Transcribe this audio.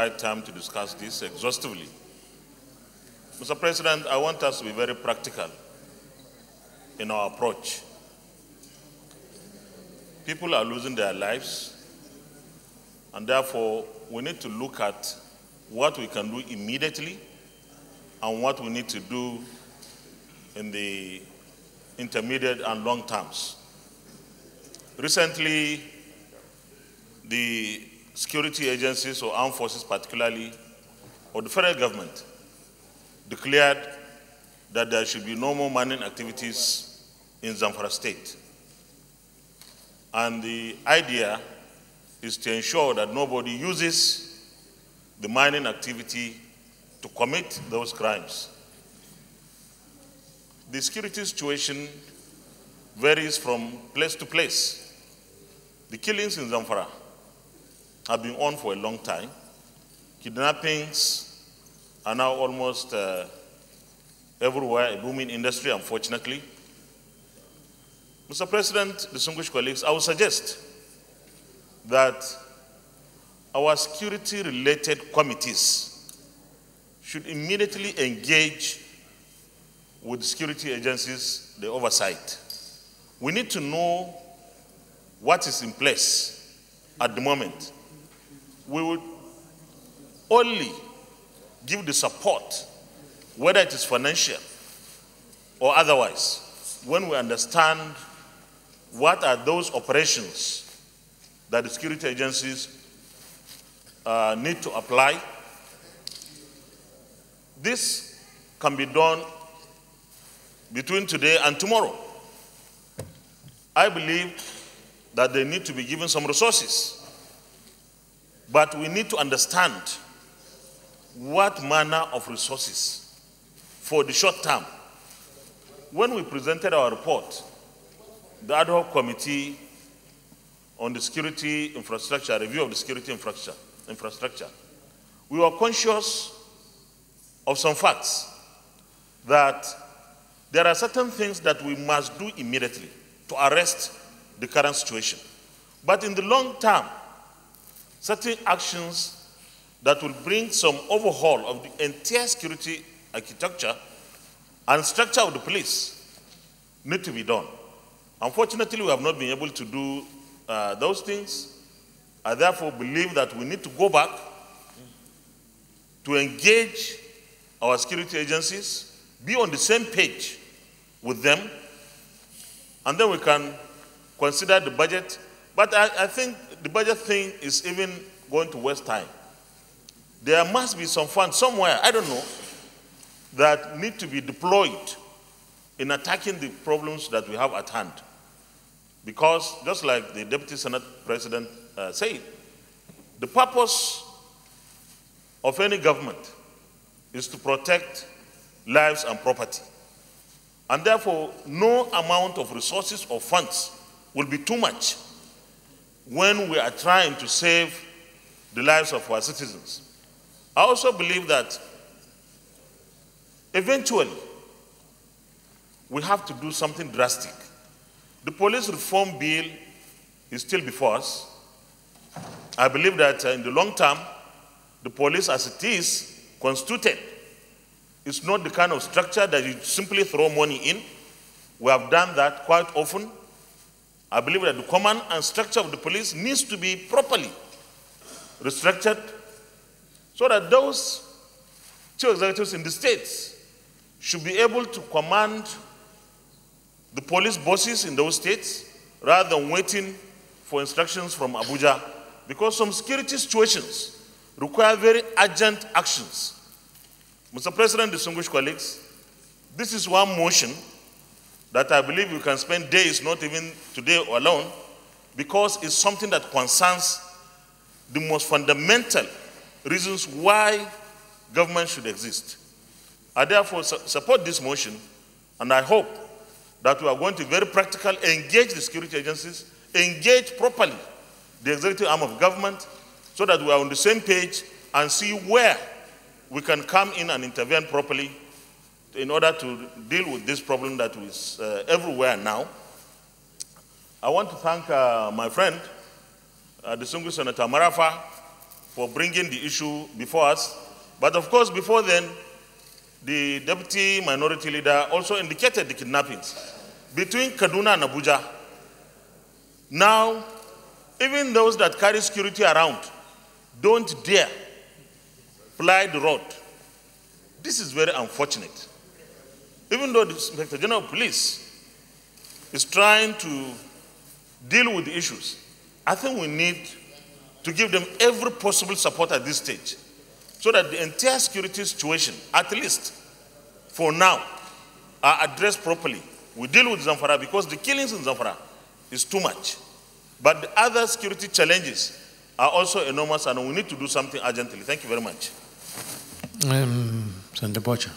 right time to discuss this exhaustively. Mr. President, I want us to be very practical in our approach. People are losing their lives, and therefore we need to look at what we can do immediately and what we need to do in the intermediate and long terms. Recently, the security agencies or armed forces particularly, or the federal government, declared that there should be no more mining activities in Zamfara state. And the idea is to ensure that nobody uses the mining activity to commit those crimes. The security situation varies from place to place. The killings in Zamfara have been on for a long time. Kidnappings are now almost everywhere, a booming industry, unfortunately. Mr. President, distinguished colleagues, I would suggest that our security-related committees should immediately engage with security agencies, the oversight. We need to know what is in place at the moment. We would only give the support, whether it is financial or otherwise, when we understand what are those operations that the security agencies need to apply. This can be done between today and tomorrow. I believe that they need to be given some resources, but we need to understand what manner of resources for the short term. When we presented our report, the ad hoc committee on the security infrastructure, review of the security infrastructure, we were conscious of some facts, that there are certain things that we must do immediately to arrest the current situation. But in the long term, certain actions that will bring some overhaul of the entire security architecture and structure of the police need to be done. Unfortunately, we have not been able to do those things. I therefore believe that we need to go back to engage our security agencies, be on the same page with them, and then we can consider the budget. But I think the budget thing is even going to waste time. There must be some funds somewhere, I don't know, that need to be deployed in attacking the problems that we have at hand. Because, just like the Deputy Senate President said, the purpose of any government is to protect lives and property. And therefore, no amount of resources or funds will be too much when we are trying to save the lives of our citizens. I also believe that eventually we have to do something drastic. The police reform bill is still before us. I believe that in the long term, the police as it is constituted is not the kind of structure that you simply throw money in. We have done that quite often. I believe that the command and structure of the police needs to be properly restructured so that those chief executives in the states should be able to command the police bosses in those states rather than waiting for instructions from Abuja, because some security situations require very urgent actions. Mr. President, distinguished colleagues, this is one motion that I believe we can spend days, not even today alone, because it's something that concerns the most fundamental reasons why government should exist. I therefore support this motion, and I hope that we are going to be very practical, engage the security agencies, engage properly the executive arm of government, so that we are on the same page and see where we can come in and intervene properly in order to deal with this problem that is everywhere now. I want to thank my friend, distinguished Senator Marafa, for bringing the issue before us. But of course, before then, the Deputy Minority Leader also indicated the kidnappings between Kaduna and Abuja. Now, even those that carry security around don't dare ply the road. This is very unfortunate. Even though the Inspector General of Police is trying to deal with the issues, I think we need to give them every possible support at this stage so that the entire security situation, at least for now, are addressed properly. We deal with Zamfara because the killings in Zamfara is too much. But the other security challenges are also enormous, and we need to do something urgently. Thank you very much. Senator Bocha.